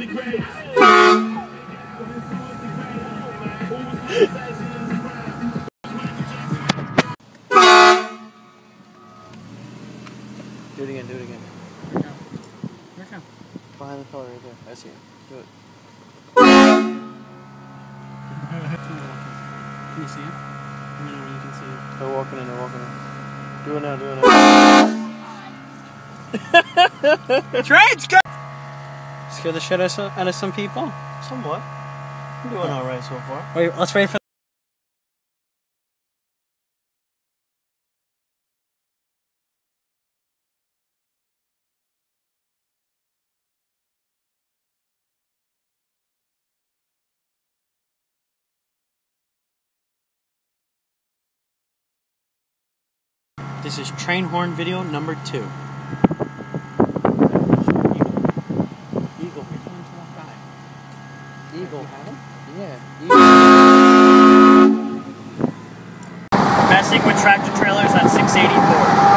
Do it again, do it again. Where's him? Behind the pillar right there. I see it. Do it. Can you see him? No, you can see him. They're walking in, they're walking in. Do it now, do it now. Train's go! Scare the shit out of some people? Somewhat. I'm doing alright so far. Wait, let's wait for. This is train horn video number 2. Eagle. Eagle. Yeah. Eagle. Messing with tractor trailers on 684.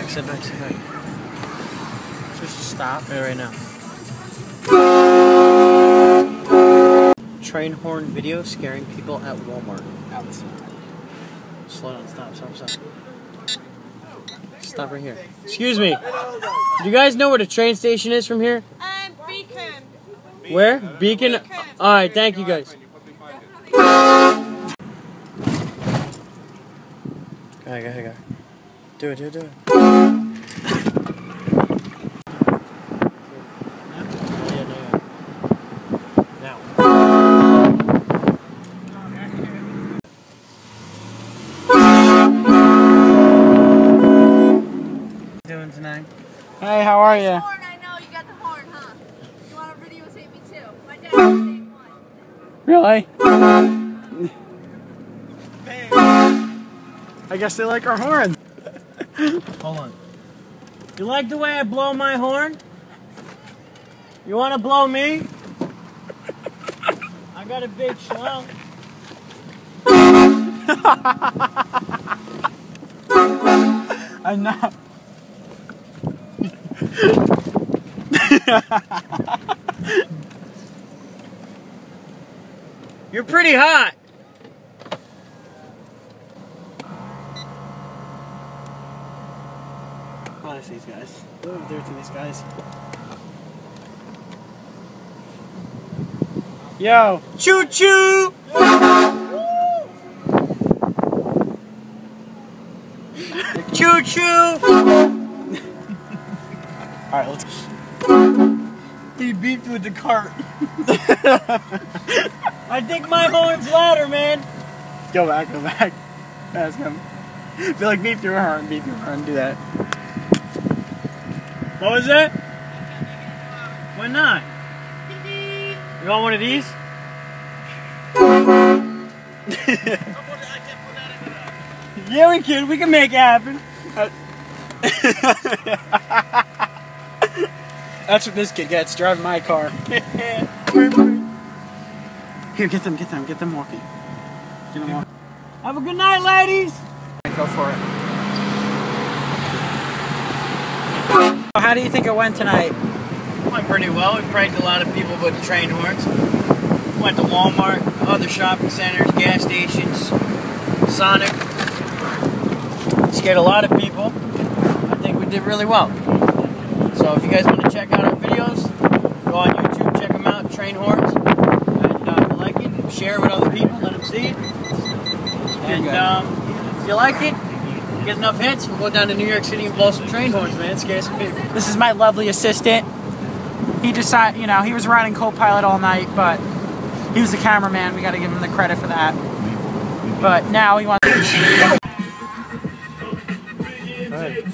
Sit back, sit back. Just stop it right now. Train horn video scaring people at Walmart. Outside. Slow down, stop. Stop right here. Excuse me. Do you guys know where the train station is from here? Beacon. Where? Beacon? Alright, thank you guys. Go ahead. Do it. Now. Doing tonight? Hey, how are you? Horn, I know you got the horn, huh? You want to videotape me too? My dad videotaped one. Really? I guess they like our horn. Hold on. You like the way I blow my horn? You want to blow me? I got a big schlong. I'm not. You're pretty hot. Honestly, these guys. What do we do to these guys? Yo! Choo choo! Choo choo! Alright, let's. He beeped with the cart. I think my horn's louder, man. Go back. Ask him. Be like, beep your horn, do that. What was that? Why not? You want one of these? Yeah, we can. We can make it happen. That's what this kid gets, driving my car. Here, get them walking. Get them walking. Have a good night, ladies. Go for it. How do you think it went tonight? Went pretty well. We pranked a lot of people with the train horns. Went to Walmart, other shopping centers, gas stations, Sonic. Scared a lot of people. I think we did really well. So if you guys want to check out our videos, go on YouTube, check them out, train horns. And if you like it, share with other people, let them see it. And if you like it, get enough hits, we'll go down to New York City and blow some train horns, man. Scare some people. This is my lovely assistant. he decided, you know, he was riding co-pilot all night, but he was the cameraman. We got to give him the credit for that. But now he wants. Right.